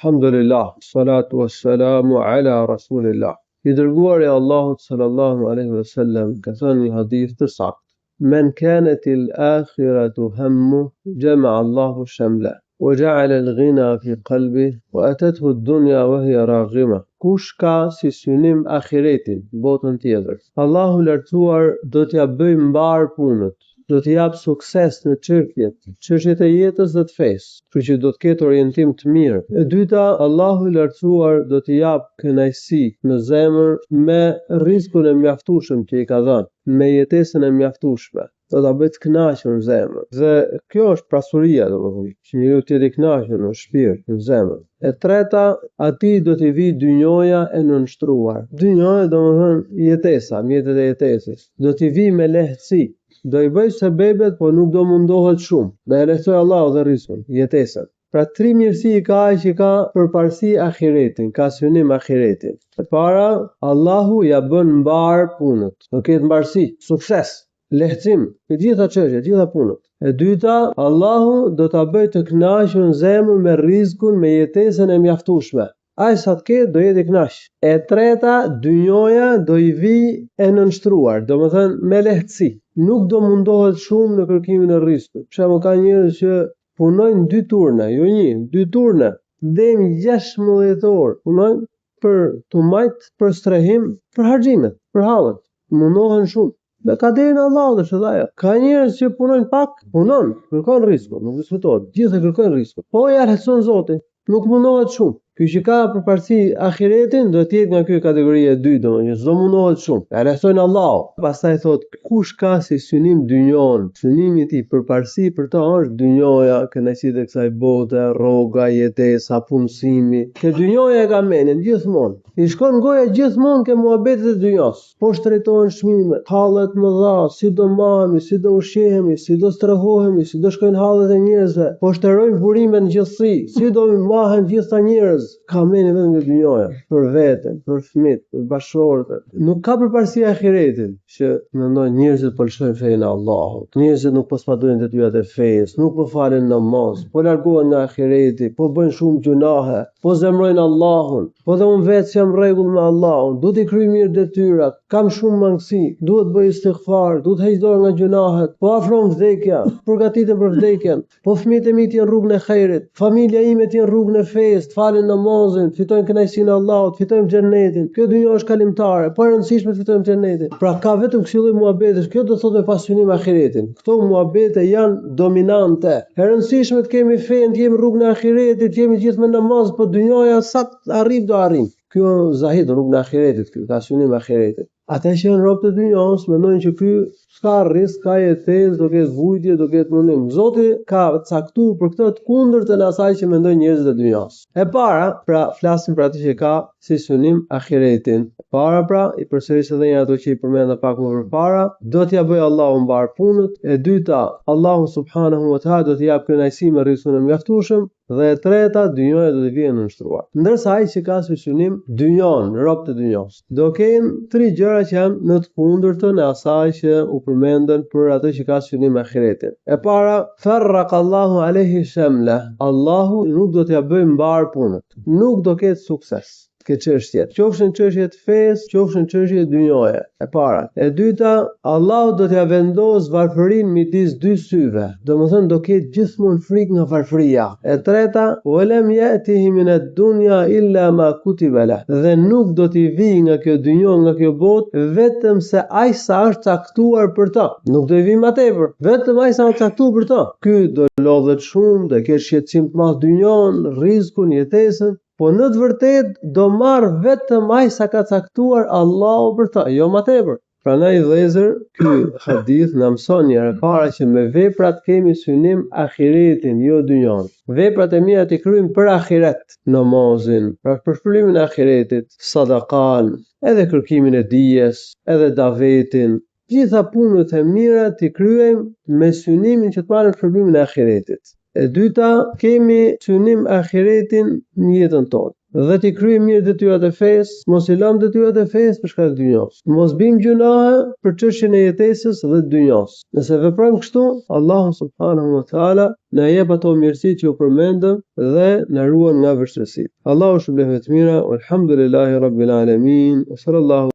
Alhamdulillah, salatu wassalamu ala rasulillah. I dërguari i Allahut sallallahu alaihi wasallam ka thënë një hadith të saktë: "Men kanat al-akhiratu hammu, jama'a Allahu shamla, wa ja'ala al-ghina fi qalbihi, wa atathu ad-dunya wa hiya raghima." Kush ka si synim ahiretin, botën tjetër, Allahu i lartësuar do t'ja bëj mbar punët, do t'i jap sukses në çështjet e jetës dhe të fesë, kështu që do të ketë orientim të mirë. E dyta, Allahu i lartësuar do t'i jap kënaqësi në zemër me rrezikun e mjaftueshëm që i ka dhënë, me jetesën e mjaftueshme. Do ta bëj të kënaqur në zemër. Dhe kjo është pasuria, domethënë, që njeriu të jetë i kënaqur në shpirt, në zemër. E treta, atij do t'i vi dynjoja e nënshtruar. Dynjoja domethënë jetesa, mjetet e jetesës. Do t'i vi me lehtësi. Do i bëj sebebet, po nuk do mundohet shumë. Do e lehtësoj Allahu dhe rizqun, jetesën. Pra tri mirësi i ka ai që ka përparësi ahiretin, ka synim ahiretin. E para, Allahu ja bën mbar punët. Do ketë mbarësi, sukses, lehtësim, të gjitha çështjet, të gjitha punët. E dyta, Allahu do ta bëj të kënaqur në zemër me rrezikun, me jetesën e mjaftueshme. Ai sa të ketë do jetë i kënaq. E treta, dynjoja do i vi e nënshtruar, domethënë me lehtësi. Nuk do mundohet shumë në kërkimin e rrezikut. Për shembull, ka njerëz që punojnë 2 turne, jo 1, 2 turne, deri 16 orë punojnë për të majt për strehim, për harxhimet, për hallet. Mundohen shumë. Dhe ka deri në Allah është edhe ajo. Ka njerëz që punojnë pak, kërkon rrezikun, nuk diskutohet. Gjithë kërkojnë rrezikun. Po ja lehtëson Zoti, nuk mundohet shumë. Ky që ka përparësi ahiretin do të jetë nga ky kategoria e dytë, domethënë s'do mundohet shumë. Ja lehtësojnë Allahu. Pastaj thot, kush ka si synim dynjon, synimi i tij përparësi për ta është dynjoja, kënaqësitë e kësaj bote, rroga, jetesa, punësimi. Ke dynjoja e ka menin gjithmonë. I shkon goja gjithmonë ke muhabetet e dynjos. Po shtrejtohen çmimet, hallet më dha, si do mahemi, si do ushqehemi, si do strehohemi, si do shkojnë hallet e njerëzve. Po shterojnë burimet në gjithësi, si do mahen gjitha njerëz. Ka menin vetëm në dynjoja, për veten, për fëmijët, për bashkëshortet. Nuk ka përparësi ahiretin, që mendojnë njerëzit po lëshojnë fenë e Allahut. Njerëzit nuk po spadojnë detyrat e fesë, nuk po falen namaz, po largohen nga ahireti, po bëjnë shumë gjunahe, po zemrojnë Allahun, po dhe unë vetë jam rregull me Allahun, duhet i kryej mirë detyrat, kam shumë mangësi, duhet bëj istighfar, duhet heq dorë nga gjunahet, po afron vdekja, përgatiten për vdekjen, po fëmijët e mi të jenë rrugën e xherit, familja ime të jenë rrugën e fesë, falen namazin, fitojnë kënaqësinë e Allahut, fitojnë xhenetin. Kjo dynjë është kalimtare, po e rëndësishme të fitojmë xhenetin. Pra ka vetëm këto lloj muhabetesh, kjo do thotë me pasynim ahiretin. Këto muhabete janë dominante. E rëndësishme të kemi fenë, të jemi rrugën e ahiretit, të jemi gjithë me namaz, po dynjoja sa të arrijë do arrijë. Kjo zahid rrugën e ahiretit, ky ka synim ahiretit. Ata që janë robët e dynjos mendojnë që ky s'ka rrezik, ka jetesë, do ketë vujtje, do ketë mundim. Zoti ka caktuar për këtë të kundërtën e asaj që mendojnë njerëzit e dynjos. E para, pra flasim për atë që ka si synim ahiretin. E para, pra, i përsëris edhe një ato që i përmenda pak më përpara, do t'ja bëj Allahu mbar punët. E dyta, Allahu subhanahu wa taala do t'i jap kënaqësi me rrezikun e mjaftueshëm. Dhe e treta, dynjoja do të vijë nënshtruar. Ndërsa ai që ka si synim dynjon, robët e dynjos, do kenë 3 gjëra që janë në të kundërtën e asaj që u përmendën për atë që ka synim ahiretin. E para, farraqa Allahu alayhi shamla. Allahu nuk do t'ja bëjë mbar punët. Nuk do ketë sukses këtë çështje. Qofshin çështje të fesë, qofshin çështje dynjoje. E para. E dyta, Allahu do t'ja vendos varfërinë midis 2 syve. Domethënë do ketë gjithmonë frikë nga varfëria. E treta, walam yatihi min ad-dunya illa ma kutiba lah. Dhe nuk do t'i vijë nga kjo dynjë, nga kjo botë, vetëm se ai sa është caktuar për të. Nuk do i vijë më tepër, vetëm ai sa është caktuar për të. Ky do lodhet shumë, do ketë shqetësim të madh dynjon, rrezikun, jetesën. Po në të vërtet do marr vetëm ai sa ka caktuar Allahu për ta, jo më tepër. Prandaj vëllezër, ky hadith na mëson një herë para që me veprat kemi synim ahiretin, jo dynjon. Veprat e mira të kryejmë për ahiret, namazin, për shpëlimin e ahiretit, sadakan, edhe kërkimin e dijes, edhe davetin. Gjitha punët e mira të kryejmë me synimin që të marrim shpëlimin e ahiretit. E dyta, kemi synim ahiretin në jetën tonë. dhe t'i kryejmë mirë detyrat e fesë, mos i lëmë detyrat e fesë për shkak të dynjos. Mos bëjmë gjunahe për çështjen e jetesës dhe të dynjos. Nëse veprojmë kështu, Allahu subhanahu wa taala na jep ato mirësitë që u përmendëm dhe na ruan nga vështirësitë. Allahu shpëlbeft mira, walhamdulillahi rabbil alamin. Sallallahu